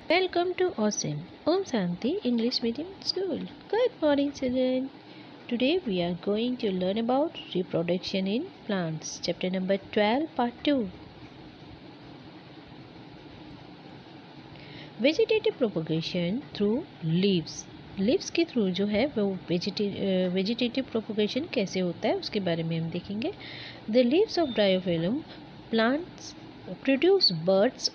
Welcome to Awesome Om Shanti English Medium School. Good morning, children. Today we are going to learn about reproduction in plants. Chapter number 12, part 2. Vegetative propagation through leaves. Leaves के through जो है वो vegetative propagation कैसे होता है उसके बारे में हम देखेंगे. The leaves of bryophyllum plants produce birds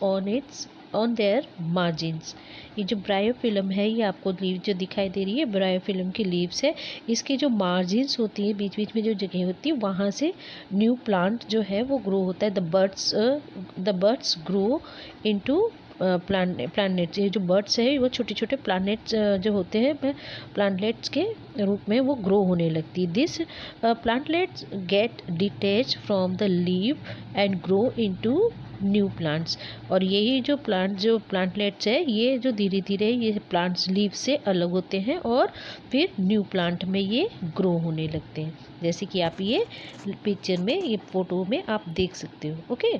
on their margins. ये जो ब्रायोफिलम है ये आपको लीव जो दिखाई दे रही है ब्रायोफिलम की लीव्स है. इसकी जो मार्जिन्स होती है बीच बीच में जो जगह होती है वहाँ से न्यू प्लांट जो है वो ग्रो होता है. The birds grow into plantlets. ये जो बर्ड्स है वो छोटे छोटे प्लांटलेट्स जो होते हैं प्लांटलेट्स के रूप में वो ग्रो होने लगती है. This plantlets get detach from the leave and grow into new plants. और यही जो प्लांटलेट्स है ये जो धीरे धीरे ये प्लांट्स लीव से अलग होते हैं और फिर न्यू प्लांट में ये ग्रो होने लगते हैं, जैसे कि आप ये पिक्चर में ये फोटो में आप देख सकते हो. Okay.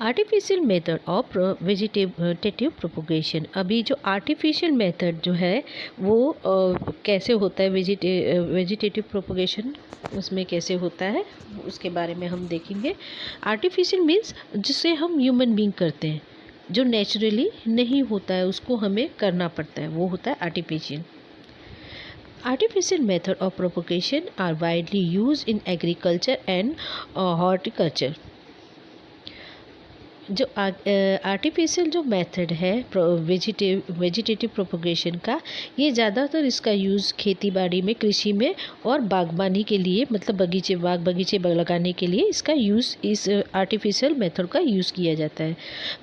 Artificial method of vegetative propagation. अभी जो आर्टिफिशियल मेथड जो है वो कैसे होता है वेजिटेटिव प्रोपोगेशन उसमें कैसे होता है उसके बारे में हम देखेंगे. आर्टिफिशियल मीन्स जिसे हम ह्यूमन बीइंग करते हैं, जो नेचुरली नहीं होता है उसको हमें करना पड़ता है, वो होता है artificial. Artificial method of propagation are widely used in agriculture and horticulture. जो आर्टिफिशियल जो मेथड है वेजिटेटिव प्रोपोगेशन का, ये ज़्यादातर इसका यूज़ खेती बाड़ी में, कृषि में और बागबानी के लिए, मतलब बगीचे लगाने के लिए इसका यूज़, इस आर्टिफिशियल मेथड का यूज़ किया जाता है.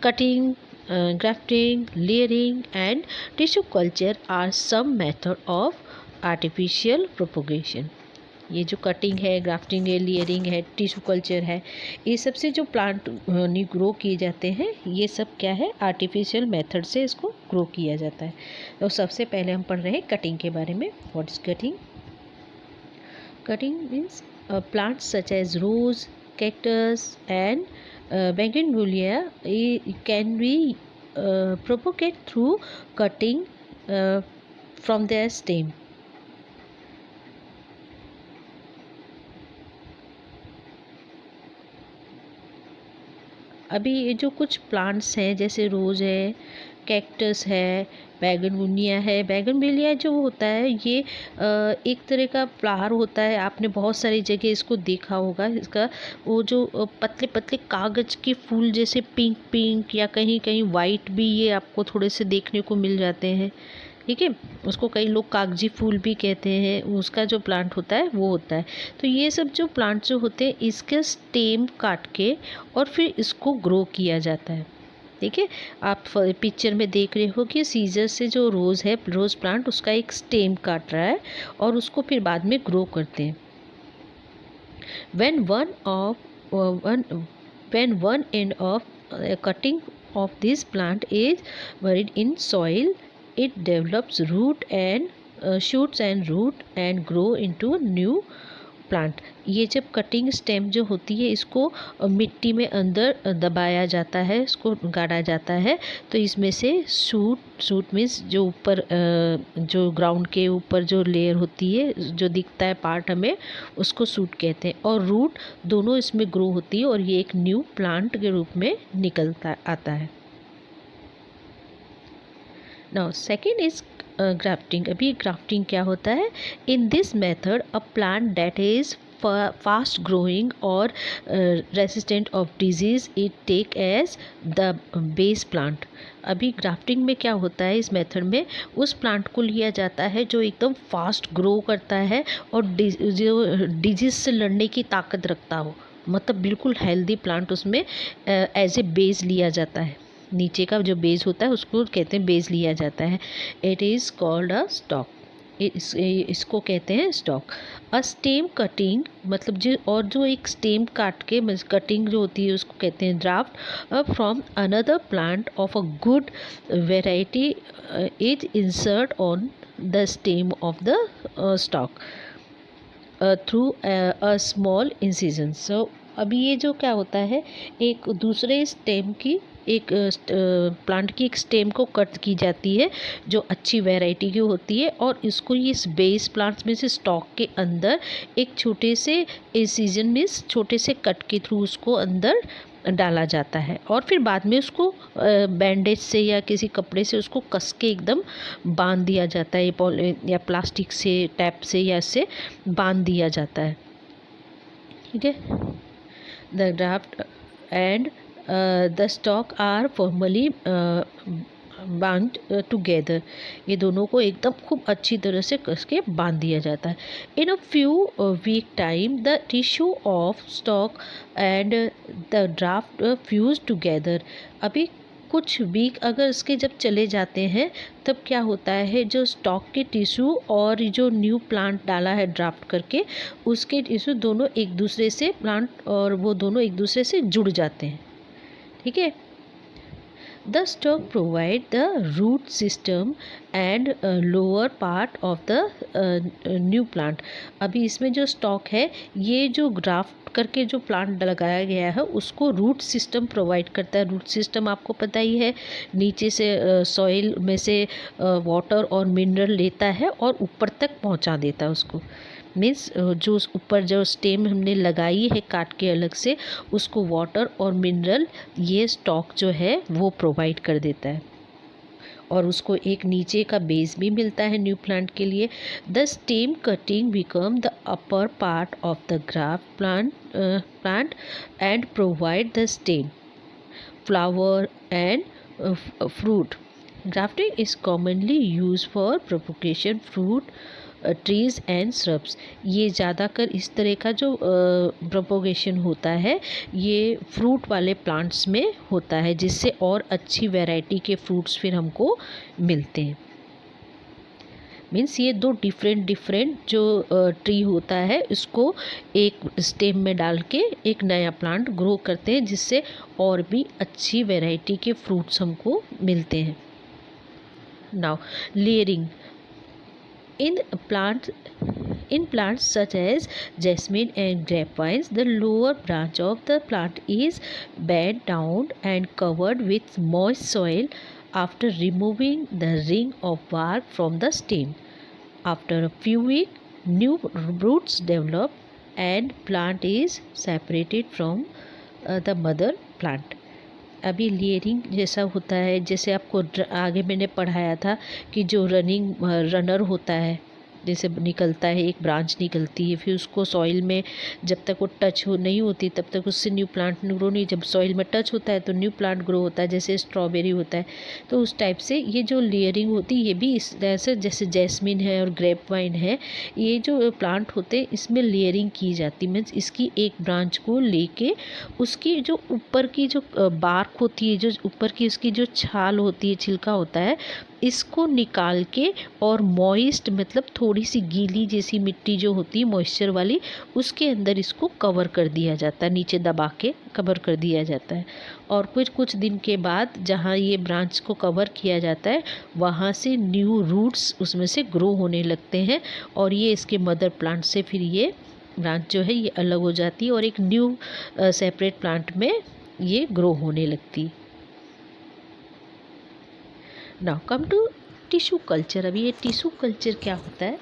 Cutting, grafting, layering and tissue culture are some method of artificial propagation. ये जो कटिंग है, ग्राफ्टिंग है, लेयरिंग है, टिश्यू कल्चर है, ये सबसे जो प्लांट ग्रो किए जाते हैं ये सब क्या है, आर्टिफिशियल मेथड से इसको ग्रो किया जाता है. तो सबसे पहले हम पढ़ रहे हैं कटिंग के बारे में. What is cutting? Cutting means plants such as rose, cactus and bougainvillea can be propagate through cutting from their stem. अभी ये जो कुछ प्लांट्स हैं जैसे रोज़ है, कैक्टस है, बैगनविलिया है. बैगनविलिया जो होता है ये एक तरह का फ्लावर होता है. आपने बहुत सारी जगह इसको देखा होगा. इसका वो जो पतले पतले कागज़ के फूल जैसे पिंक पिंक या कहीं कहीं वाइट भी ये आपको थोड़े से देखने को मिल जाते हैं. ठीक है, उसको कई लोग कागजी फूल भी कहते हैं. उसका जो प्लांट होता है वो होता है. तो ये सब जो प्लांट जो होते हैं इसके स्टेम काट के और फिर इसको ग्रो किया जाता है. ठीक है, आप पिक्चर में देख रहे हो कि सीजर से जो रोज़ है, रोज़ प्लांट, उसका एक स्टेम काट रहा है और उसको फिर बाद में ग्रो करते हैं. when one end of cutting of this plant is buried in soil, it develops shoots and root and grow into new plant. ये जब कटिंग स्टेम जो होती है इसको मिट्टी में अंदर दबाया जाता है, इसको गाड़ा जाता है, तो इसमें से शूट मीन्स जो ऊपर जो ग्राउंड के ऊपर जो लेयर होती है जो दिखता है पार्ट, हमें उसको शूट कहते हैं, और रूट दोनों इसमें ग्रो होती है और ये एक न्यू प्लांट के रूप में निकलता आता है. Now second is grafting. अभी ग्राफ्टिंग क्या होता है? In this method a plant that is fast growing और resistant of disease it take as the base plant. अभी ग्राफ्टिंग में क्या होता है, इस मेथड में उस प्लांट को लिया जाता है जो एकदम फास्ट ग्रो करता है और जो डिजीज से लड़ने की ताकत रखता हो, मतलब बिल्कुल हेल्दी प्लांट, उसमें एज ए बेस लिया जाता है. नीचे का जो बेस होता है उसको कहते हैं बेस लिया जाता है. It is called a stock. इसको कहते हैं स्टॉक. अ स्टेम कटिंग मतलब जो एक स्टेम काट के कटिंग जो होती है उसको कहते हैं draft from another plant of a good variety is insert on the stem of the stock through a small incision. So अभी ये जो क्या होता है, एक दूसरे स्टेम की एक प्लांट की एक स्टेम को कट की जाती है जो अच्छी वैरायटी की होती है, और इसको ये इस बेस प्लांट्स में से स्टॉक के अंदर एक छोटे से इंसिजन में छोटे से कट के थ्रू उसको अंदर डाला जाता है, और फिर बाद में उसको बैंडेज से या किसी कपड़े से उसको कस के एकदम बांध दिया जाता है, या प्लास्टिक से, टैप से, या इससे बांध दिया जाता है। ठीक है। The draft and the stock are formally बांध टुगेदर, ये दोनों को एकदम खूब अच्छी तरह से कस के बांध दिया जाता है। In a few week time the tissue of stock and the draft fuse together. अभी कुछ वीक अगर इसके जब चले जाते हैं तब क्या होता है, जो स्टॉक के टिश्यू और जो न्यू प्लांट डाला है ड्राफ्ट करके, उसके टिश्यू दोनों एक दूसरे से, प्लांट और वो दोनों एक दूसरे से जुड़ जाते हैं। ठीक है। The stalk provide the root system and lower part of the new plant। अभी इसमें जो स्टॉक है, ये जो ग्राफ्ट करके जो प्लांट लगाया गया है उसको रूट सिस्टम प्रोवाइड करता है। रूट सिस्टम आपको पता ही है, नीचे से सॉइल में से वाटर और मिनरल लेता है और ऊपर तक पहुंचा देता है उसको। मीन्स जो ऊपर जो स्टेम हमने लगाई है काट के अलग से, उसको वाटर और मिनरल ये स्टॉक जो है वो प्रोवाइड कर देता है, और उसको एक नीचे का बेस भी मिलता है न्यू प्लांट के लिए। The stem cutting become the upper part of the graft plant and provide the stem, flower and fruit। Grafting is commonly used for propagation fruit trees and shrubs. ये ज़्यादातर इस तरह का जो प्रोपोगेशन होता है ये फ्रूट वाले प्लांट्स में होता है, जिससे और अच्छी वैरायटी के फ्रूट्स फिर हमको मिलते हैं। मीन्स ये दो डिफरेंट जो ट्री होता है इसको एक स्टेम में डाल के एक नया प्लांट ग्रो करते हैं, जिससे और भी अच्छी वैरायटी के फ्रूट्स हमको मिलते हैं। Now layering in plants such as jasmine and grapevines, the lower branch of the plant is bent down and covered with moist soil after removing the ring of bark from the stem. After a few weeks, new roots develop and plant is separated from the mother plant। अभी layering जैसा होता है, जैसे आपको आगे मैंने पढ़ाया था कि जो रनर होता है, जैसे निकलता है, एक ब्रांच निकलती है, फिर उसको सॉइल में जब तक वो टच नहीं होती तब तक उससे न्यू प्लांट ग्रो नहीं, जब सॉइल में टच होता है तो न्यू प्लांट ग्रो होता है, जैसे स्ट्रॉबेरी होता है। तो उस टाइप से ये जो लेयरिंग होती है ये भी इस तरह से, जैसे जैस्मिन है और ग्रेप वाइन है, ये जो प्लांट होते हैं इसमें लेयरिंग की जाती है। मीन्स इसकी एक ब्रांच को लेके उसकी जो ऊपर की जो बार्क होती है, जो ऊपर की उसकी जो छाल होती है, छिलका होता है, इसको निकाल के और मॉइस्ट मतलब थोड़ी सी गीली जैसी मिट्टी जो होती है मॉइस्चर वाली, उसके अंदर इसको कवर कर दिया जाता है, नीचे दबा के कवर कर दिया जाता है। और फिर कुछ दिन के बाद जहाँ ये ब्रांच को कवर किया जाता है वहाँ से न्यू रूट्स उसमें से ग्रो होने लगते हैं, और ये इसके मदर प्लांट से फिर ये ब्रांच जो है ये अलग हो जाती है और एक न्यू सेपरेट प्लांट में ये ग्रो होने लगती है। Now come to tissue culture. अभी ये टिश्यू कल्चर क्या होता है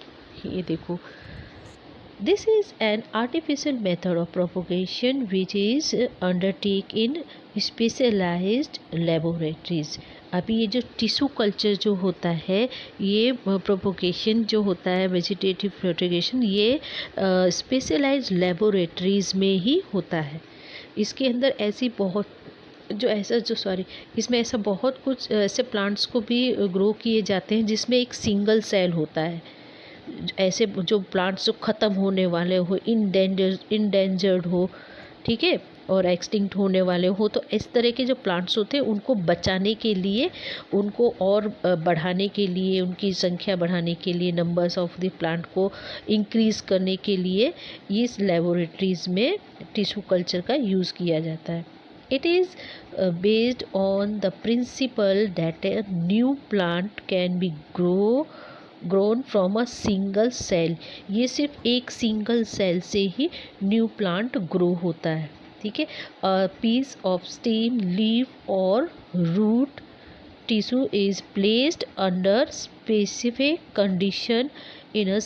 ये देखो। This is an artificial method of propagation which is undertake in specialized laboratories. अभी ये जो टिश्यू कल्चर जो होता है, ये प्रोपोगेशन जो होता है वेजिटेटिव प्रोपोगेशन, ये स्पेशलाइज्ड लेबोरेटरीज में ही होता है। इसके अंदर ऐसी बहुत इसमें ऐसा बहुत कुछ ऐसे प्लांट्स को भी ग्रो किए जाते हैं जिसमें एक सिंगल सेल होता है। ऐसे जो प्लांट्स जो ख़त्म होने वाले हो, इंडेंजर्ड हो, ठीक है, और एक्सटिंक्ट होने वाले हो, तो इस तरह के जो प्लांट्स होते हैं उनको बचाने के लिए, उनको और बढ़ाने के लिए, उनकी संख्या बढ़ाने के लिए, नंबर्स ऑफ द प्लांट को इंक्रीज़ करने के लिए इस लेबोरेटरीज़ में टिश्यू कल्चर का यूज़ किया जाता है। It is based on the principle that a new plant can be grown from a single cell। ये सिर्फ एक सिंगल सेल से ही न्यू प्लांट ग्रो होता है। ठीक है। पीस ऑफ स्टेम, लीफ और root tissue is placed under specific condition in a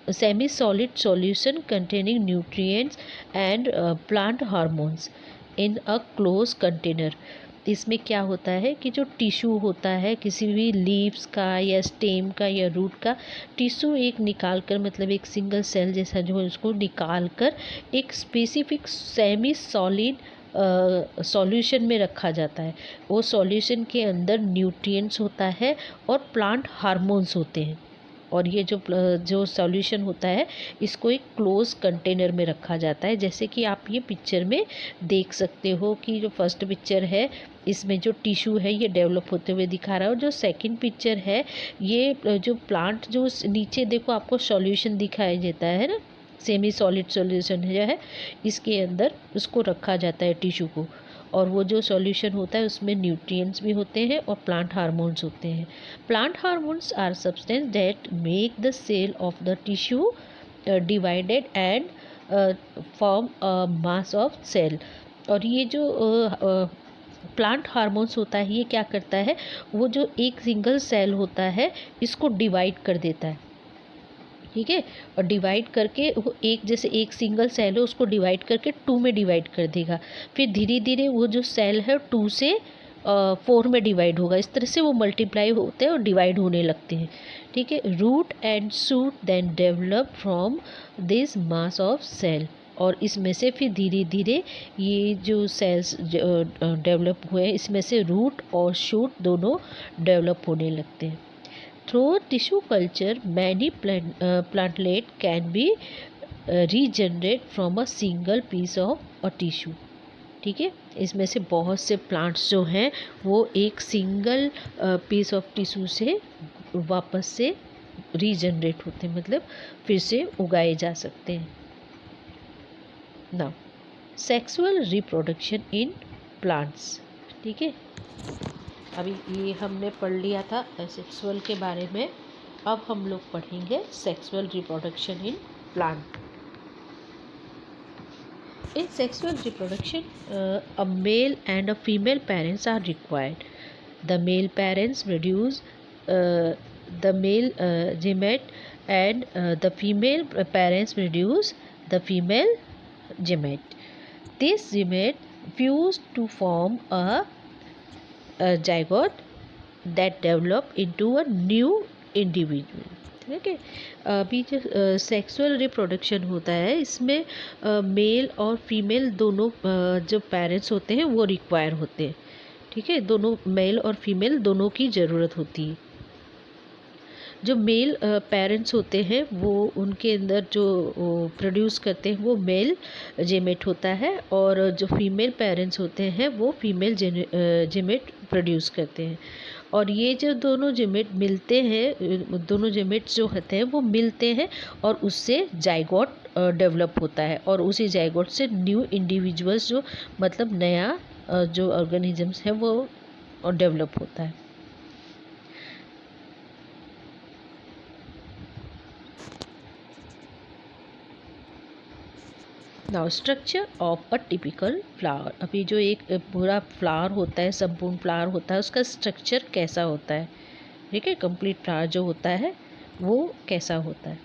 semi-solid solution containing nutrients and plant hormones in a closed container। इसमें क्या होता है कि जो टिश्यू होता है किसी भी लीव्स का या स्टेम का या रूट का टिश्यू एक निकाल कर, मतलब एक सिंगल सेल जैसा जो है उसको निकाल कर एक स्पेसिफिक सेमी सॉलिड सॉल्यूशन में रखा जाता है। वो सॉल्यूशन के अंदर न्यूट्रिएंट्स होता है और प्लांट हार्मोन्स होते हैं। और ये जो सॉल्यूशन होता है इसको एक क्लोज कंटेनर में रखा जाता है। जैसे कि आप ये पिक्चर में देख सकते हो कि जो फर्स्ट पिक्चर है इसमें जो टिश्यू है ये डेवलप होते हुए दिखा रहा है, और जो सेकंड पिक्चर है ये जो प्लांट जो नीचे देखो आपको सॉल्यूशन दिखाई देता है ना, सेमी सॉलिड सॉल्यूशन जो है इसके अंदर उसको रखा जाता है टिश्यू को। और वो जो सॉल्यूशन होता है उसमें न्यूट्रिएंट्स भी होते हैं और प्लांट हार्मोन्स होते हैं। Plant hormones are substance that make the cell of the tissue divided and form a mass of cell. और ये जो प्लांट हार्मोन्स होता है ये क्या करता है, वो जो एक सिंगल सेल होता है इसको डिवाइड कर देता है, ठीक है। और डिवाइड करके वो एक जैसे एक सिंगल सेल है उसको डिवाइड करके 2 में डिवाइड कर देगा। फिर धीरे धीरे वो जो सेल है 2 से 4 में डिवाइड होगा। इस तरह से वो मल्टीप्लाई होते हैं और डिवाइड होने लगते हैं, ठीक है। Root and shoot then develop from this mass of cell. और इसमें से फिर धीरे धीरे ये जो सेल्स डेवलप हुए इसमें से रूट और शूट दोनों डेवलप होने लगते हैं। Through tissue culture, many plantlet can be regenerated from a single piece of a tissue, ठीक है। इसमें से बहुत से प्लांट्स जो हैं वो एक सिंगल पीस ऑफ टिश्यू से वापस से रीजनरेट होते हैं, मतलब फिर से उगाए जा सकते हैं। Now sexual reproduction in plants, ठीक है। अभी ये हमने पढ़ लिया था सेक्सुअल के बारे में। अब हम लोग पढ़ेंगे sexual reproduction in plant. In sexual reproduction a male and a female parents are required. The male parents produce the male gamete and the female parents produce the female gamete. This gamete fuse to form a zygote that develop into a new individual, ठीक है। अभी जो sexual reproduction होता है इसमें mail और female दोनों जो पेरेंट्स होते हैं वो रिक्वायर होते हैं, ठीक है। दोनों मेल और फीमेल दोनों की ज़रूरत होती है। जो मेल पेरेंट्स होते हैं वो उनके अंदर जो प्रोड्यूस करते हैं वो मेल जेमेट होता है, और जो फीमेल पेरेंट्स होते हैं वो फीमेल जेमेट प्रोड्यूस करते हैं। और ये जो दोनों जेमेट मिलते हैं, दोनों जेमेट्स जो होते हैं वो मिलते हैं और उससे जाइगोट डेवलप होता है, और उसी जाइगोट से न्यू इंडिविजुअल्स जो मतलब नया जो ऑर्गेनिजम्स है वो डेवलप होता है। Now structure of a typical flower. अभी जो एक पूरा फ्लावर होता है, संपूर्ण फ्लावर होता है, उसका स्ट्रक्चर कैसा होता है, ठीक है। कंप्लीट फ्लावर जो होता है वो कैसा होता है।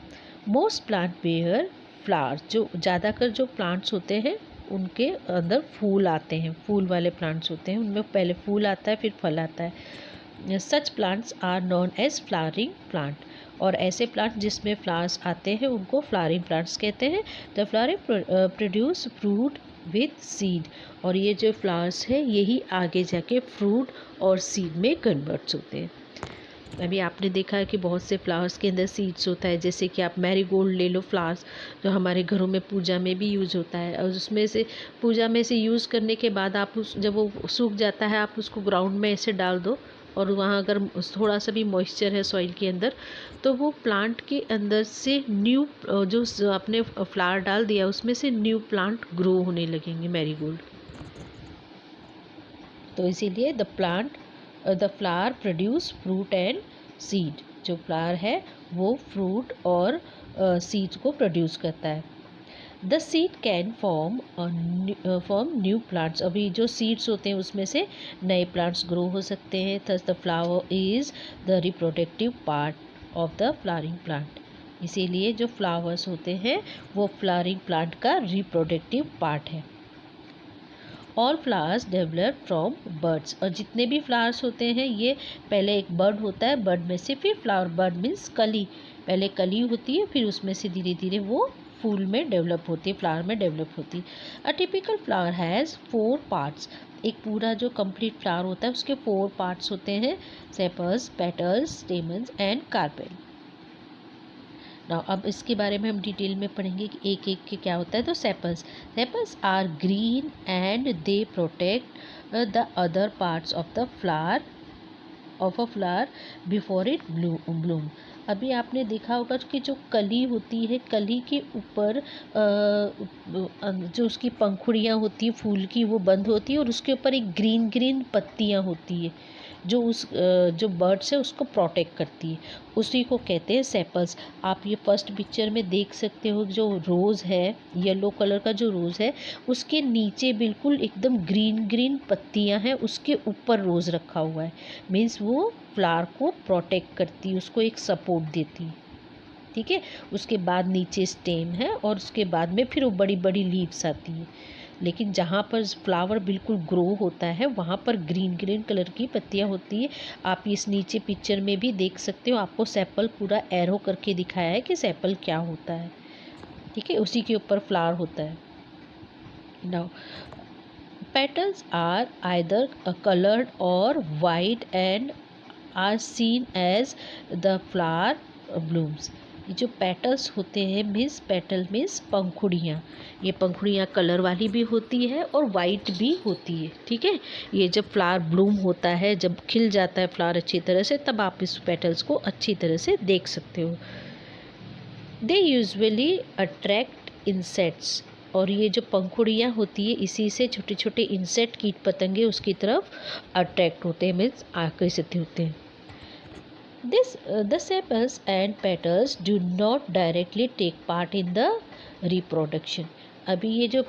Most plant bear flower. जो ज़्यादातर जो प्लांट्स होते हैं उनके अंदर फूल आते हैं, फूल वाले प्लांट्स होते हैं, उनमें पहले फूल आता है फिर फल आता है। Such plants are known as flowering plant. और ऐसे प्लांट जिसमें फ्लावर्स आते हैं उनको फ्लावरिंग प्लांट्स कहते हैं। The flowering produce fruit with seed. और ये जो फ्लावर्स है यही आगे जाके फ्रूट और सीड में कन्वर्ट्स होते हैं। अभी आपने देखा है कि बहुत से फ्लावर्स के अंदर सीड्स होता है, जैसे कि आप मैरीगोल्ड ले लो, फ्लावर्स जो हमारे घरों में पूजा में भी यूज़ होता है। और उसमें से पूजा में से यूज़ करने के बाद आप उस जब वो सूख जाता है आप उसको ग्राउंड में ऐसे डाल दो, और वहाँ अगर थोड़ा सा भी मॉइस्चर है सॉइल के अंदर तो वो प्लांट के अंदर से न्यू जो आपने फ्लावर डाल दिया उसमें से न्यू प्लांट ग्रो होने लगेंगे मैरीगोल्ड। तो इसीलिए the flower produce fruit and seed. जो फ्लावर है वो फ्रूट और सीड्स को प्रोड्यूस करता है। The seed can form new plants. अभी जो सीड्स होते हैं उसमें से नए प्लांट्स ग्रो हो सकते हैं। Thus the flower is the reproductive part of the flowering plant. इसीलिए जो फ्लावर्स होते हैं वो फ्लावरिंग प्लांट का रिप्रोडक्टिव पार्ट है। All flowers develop from birds. और जितने भी फ्लावर्स होते हैं ये पहले एक बर्ड होता है, बर्ड में से फिर फ्लावर। बर्ड मीन्स कली, पहले कली होती है फिर उसमें से धीरे धीरे वो फूल में डेवलप होती है, फ्लावर में डेवलप होती है। A typical flower has 4 parts. एक पूरा जो कंप्लीट फ्लावर होता है उसके 4 पार्ट्स होते हैं, sepals, petals, stamens and carpel. Now अब इसके बारे में हम डिटेल में पढ़ेंगे कि एक एक के क्या होता है। तो sepals are green and they protect the other parts of the flower of a flower before it bloom. अभी आपने देखा होगा कि जो कली होती है, कली के ऊपर जो उसकी पंखुड़ियाँ होती हैं फूल की वो बंद होती है और उसके ऊपर एक ग्रीन ग्रीन पत्तियाँ होती है जो उस जो बर्ड्स है उसको प्रोटेक्ट करती है, उसी को कहते हैं सेपल्स। आप ये फर्स्ट पिक्चर में देख सकते हो जो रोज़ है, येलो कलर का जो रोज़ है उसके नीचे बिल्कुल एकदम ग्रीन ग्रीन पत्तियां हैं, उसके ऊपर रोज़ रखा हुआ है। मीन्स वो फ्लावर को प्रोटेक्ट करती है, उसको एक सपोर्ट देती है। ठीक है, उसके बाद नीचे स्टेम है और उसके बाद में फिर वो बड़ी बड़ी लीव्स आती है। लेकिन जहाँ पर फ्लावर बिल्कुल ग्रो होता है वहाँ पर ग्रीन ग्रीन कलर की पत्तियाँ होती है। आप इस नीचे पिक्चर में भी देख सकते हो, आपको सेपल पूरा एरो करके दिखाया है कि सेपल क्या होता है। ठीक है, उसी के ऊपर फ्लावर होता है। Now petals are either coloured or white and are seen as the flower blooms. ये जो पेटल्स होते हैं, मीन्स पेटल मीन्स पंखुड़ियाँ, ये पंखुड़ियाँ कलर वाली भी होती है और वाइट भी होती है। ठीक है, ये जब फ्लावर ब्लूम होता है, जब खिल जाता है फ्लावर अच्छी तरह से, तब आप इस पेटल्स को अच्छी तरह से देख सकते हो। They usually attract insects. और ये जो पंखुड़ियाँ होती है इसी से छोटे छोटे इंसेक्ट, कीट पतंगे उसकी तरफ अट्रैक्ट होते हैं, मीन्स आकर्षित होते हैं। The sepals and petals do not directly take part in the reproduction. अभी ये जो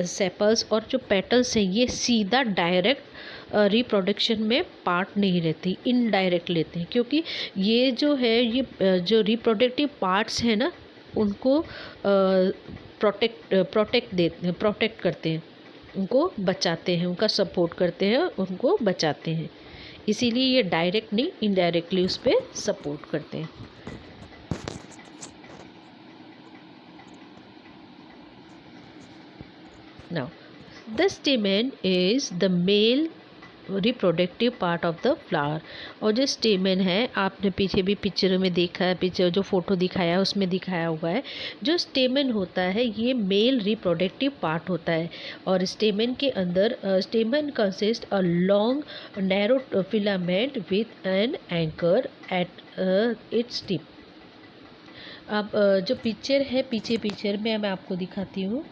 सेपल्स और जो पेटल्स हैं ये सीधा डायरेक्ट रिप्रोडक्शन में पार्ट नहीं लेती, इनडायरेक्ट लेते हैं, क्योंकि ये जो है ये जो रिप्रोडक्टिव पार्ट्स हैं ना उनको प्रोटेक्ट करते हैं, उनको बचाते हैं, उनका सपोर्ट करते हैं, उनको बचाते हैं। इसीलिए ये डायरेक्ट नहीं इनडायरेक्टली उस पर सपोर्ट करते हैं। Now the स्टेमन is the male reproductive part of the flower. और जो स्टेमन है, आपने पीछे भी पिक्चरों में देखा है, पीछे जो फोटो दिखाया है उसमें दिखाया हुआ है, जो स्टेमन होता है ये मेल रिप्रोडक्टिव पार्ट होता है। और स्टेमन के अंदर स्टेमन consist a long narrow filament with an anchor at its tip. अब जो पिक्चर है पीछे पिक्चर में मैं आपको दिखाती हूँ।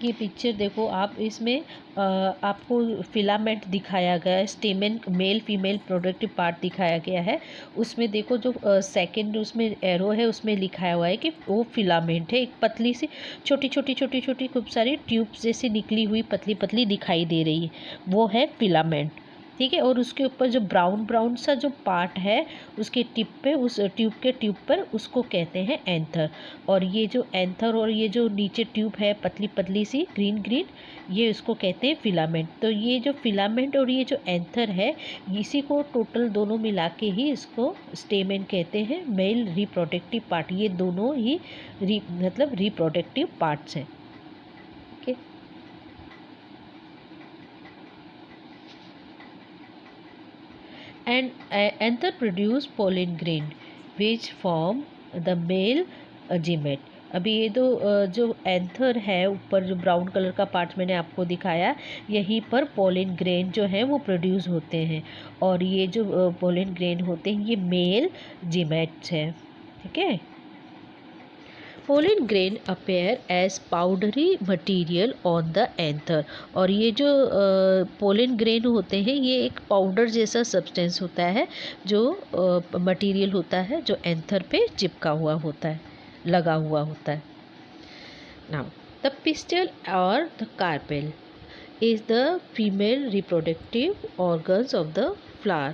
ये पिक्चर देखो आप, इसमें आपको फिलामेंट दिखाया गया है, स्टेमन मेल फीमेल प्रोडक्टिव पार्ट दिखाया गया है। उसमें देखो जो सेकंड उसमें एरो है उसमें लिखाया हुआ है कि वो फिलामेंट है, एक पतली सी छोटी खूब सारी ट्यूब्स जैसी निकली हुई पतली पतली दिखाई दे रही है, वो है फिलामेंट। ठीक है, और उसके ऊपर जो ब्राउन ब्राउन सा जो पार्ट है उसके टिप पे, उस ट्यूब के ट्यूब पर, उसको कहते हैं एंथर। और ये जो एंथर और ये जो नीचे ट्यूब है पतली पतली सी ग्रीन ग्रीन, ये इसको कहते हैं फिलामेंट। तो ये जो फिलामेंट और ये जो एंथर है इसी को टोटल दोनों मिला के ही इसको स्टेमेन कहते हैं, मेल रिप्रोडक्टिव पार्ट। ये दोनों ही मतलब रिप्रोडक्टिव पार्ट्स हैं। Okay, and anther produce pollen grain which form the male gymnot। अभी ये दो जो एंथर है ऊपर जो ब्राउन कलर का पार्ट मैंने आपको दिखाया, यहीं पर पोलिन ग्रेन जो है वो प्रोड्यूस होते हैं, और ये जो पोलिन ग्रेन होते हैं ये मेल जिमेट्स हैं। ठीक है, pollen grain appear as powdery material on the anther. और ये जो पोलिन ग्रेन होते हैं ये एक पाउडर जैसा सब्सटेंस होता है जो मटीरियल होता है जो एंथर पे चिपका हुआ होता है, लगा हुआ होता है। Now, the pistil or the carpel is the female reproductive organs of the flower.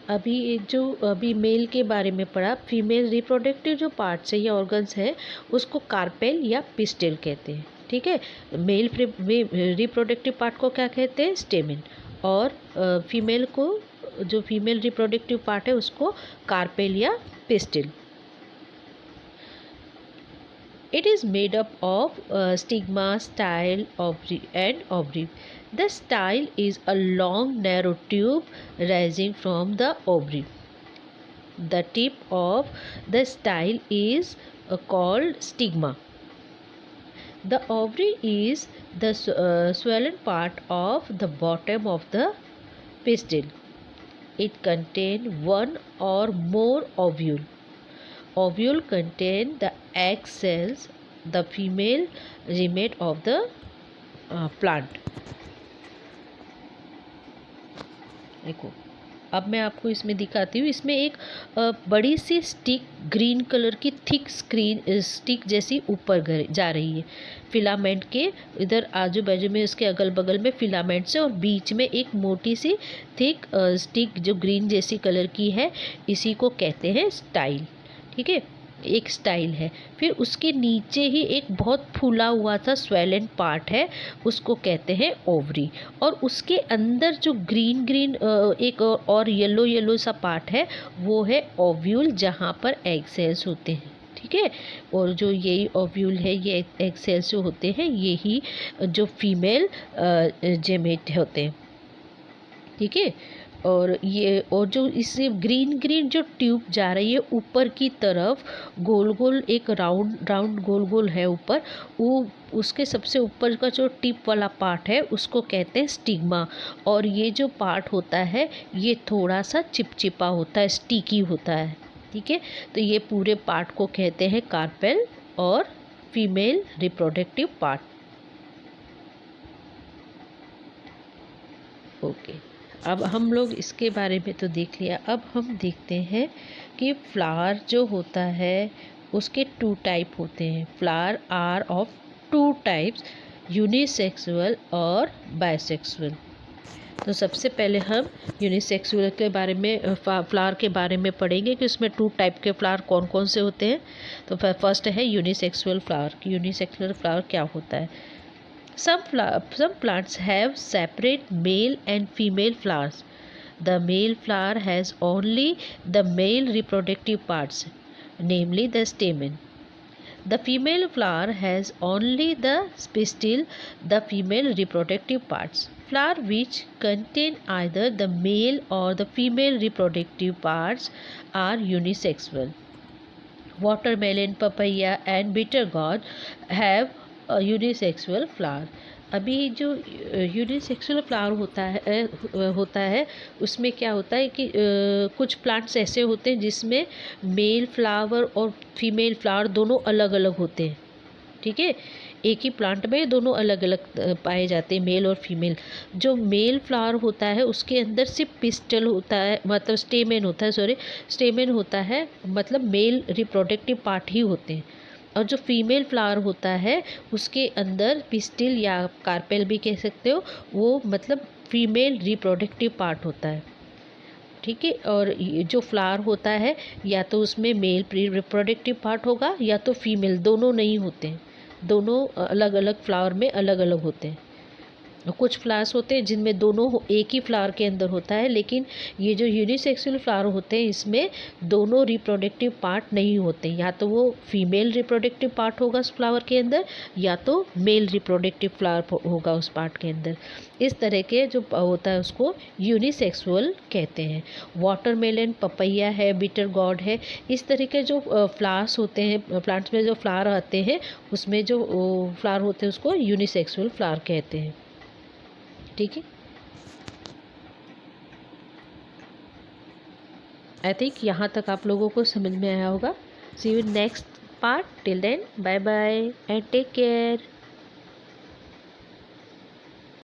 अभी मेल के बारे में पढ़ा, फीमेल रिप्रोडक्टिव जो पार्ट्स है या ऑर्गन्स है उसको कार्पेल या पिस्टिल कहते हैं, ठीक है। मेल रिप्रोडक्टिव पार्ट को क्या कहते हैं, स्टेमिन, और फीमेल को, जो फीमेल रिप्रोडक्टिव पार्ट है उसको कार्पेल या pistil. It is made up of stigma, style, ovary and ovary. The style is a long narrow tube rising from the ovary. The tip of the style is called stigma. The ovary is the swollen part of the bottom of the pistil. It contains one or more ovule. Ovule contain the egg cells, the female gamete of the plant. देखो, अब मैं आपको इसमें दिखाती हूँ। इसमें एक बड़ी सी स्टिक, ग्रीन कलर की थिक स्टिक जैसी ऊपर जा रही है फिलामेंट के, इधर आजू बाजू में उसके अगल बगल में फिलामेंट से, और बीच में एक मोटी सी थिक स्टिक जो ग्रीन जैसी कलर की है, इसी को कहते हैं स्टाइल, ठीक है, एक स्टाइल है। फिर उसके नीचे ही एक बहुत फूला हुआ था स्वेलन पार्ट है, उसको कहते हैं ओवरी, और उसके अंदर जो ग्रीन ग्रीन एक और येलो येलो सा पार्ट है वो है ओव्यूल, जहाँ पर एग सेल्स होते हैं, ठीक है। और जो यही ओव्यूल है, ये एग सेल्स जो होते हैं, यही जो फीमेल जेमेट होते हैं, ठीक है। और ये, और जो इससे ग्रीन ग्रीन जो ट्यूब जा रही है ऊपर की तरफ, गोल गोल एक राउंड गोल गोल है ऊपर, वो उसके सबसे ऊपर का जो टिप वाला पार्ट है उसको कहते हैं स्टिग्मा। और ये जो पार्ट होता है ये थोड़ा सा चिपचिपा होता है, स्टिकी होता है, ठीक है। तो ये पूरे पार्ट को कहते हैं कार्पेल और फीमेल रिप्रोडक्टिव पार्ट। ओके, अब हम लोग इसके बारे में तो देख लिया। अब हम देखते हैं कि फ्लावर जो होता है उसके 2 टाइप होते हैं। Flower are of 2 types, unisexual और बाइसेक्सुअल। तो सबसे पहले हम यूनिसेक्सुअल के बारे में, फ्लावर के बारे में पढ़ेंगे कि उसमें 2 टाइप के फ्लावर कौन कौन से होते हैं। तो फर्स्ट है यूनिसेक्सुअल फ्लावर। यूनिसेक्सुअल फ्लावर क्या होता है? Some plants have separate male and female flowers. The male flower has only the male reproductive parts, namely the stamen. The female flower has only the pistil, the female reproductive parts. Flower which contain either the male or the female reproductive parts are unisexual. Watermelon, papaya and bitter gourd have unisexual flower. अभी जो unisexual flower होता है उसमें क्या होता है कि कुछ प्लांट्स ऐसे होते हैं जिसमें मेल फ्लावर और फीमेल फ्लावर दोनों अलग अलग होते हैं, ठीक है। एक ही प्लांट में दोनों अलग अलग पाए जाते हैं, मेल और फीमेल। जो मेल फ्लावर होता है उसके अंदर सिर्फ पिस्टल होता है, मतलब स्टेमेन होता है, मतलब मेल रिप्रोडक्टिव पार्ट ही होते हैं। और जो फीमेल फ्लावर होता है उसके अंदर पिस्टिल या कार्पेल भी कह सकते हो, वो मतलब फीमेल रिप्रोडक्टिव पार्ट होता है, ठीक है। और जो फ्लावर होता है या तो उसमें मेल रिप्रोडक्टिव पार्ट होगा या तो फीमेल, दोनों नहीं होते हैं, दोनों अलग अलग फ्लावर में अलग अलग होते हैं। कुछ फ्लावर्स होते हैं जिनमें दोनों एक ही फ्लावर के अंदर होता है, लेकिन ये जो यूनिसेक्सुअल फ्लावर होते हैं इसमें दोनों रिप्रोडक्टिव पार्ट नहीं होते, या तो वो फीमेल रिप्रोडक्टिव पार्ट होगा उस फ्लावर के अंदर या तो मेल रिप्रोडक्टिव फ्लावर होगा उस पार्ट के अंदर। इस तरह के जो होता है उसको यूनिसेक्सुअल कहते हैं। वाटरमेलन, पपैया है, बिटर गॉर्ड है, इस तरह के जो फ्लावर्स होते हैं, प्लांट्स में जो फ्लावर आते हैं उसमें जो फ्लावर होते हैं उसको यूनिसेक्सुअल फ्लावर कहते हैं, ठीक है। आई थिंक यहाँ तक आप लोगों को समझ में आया होगा। See you next part. Till then bye bye and take care.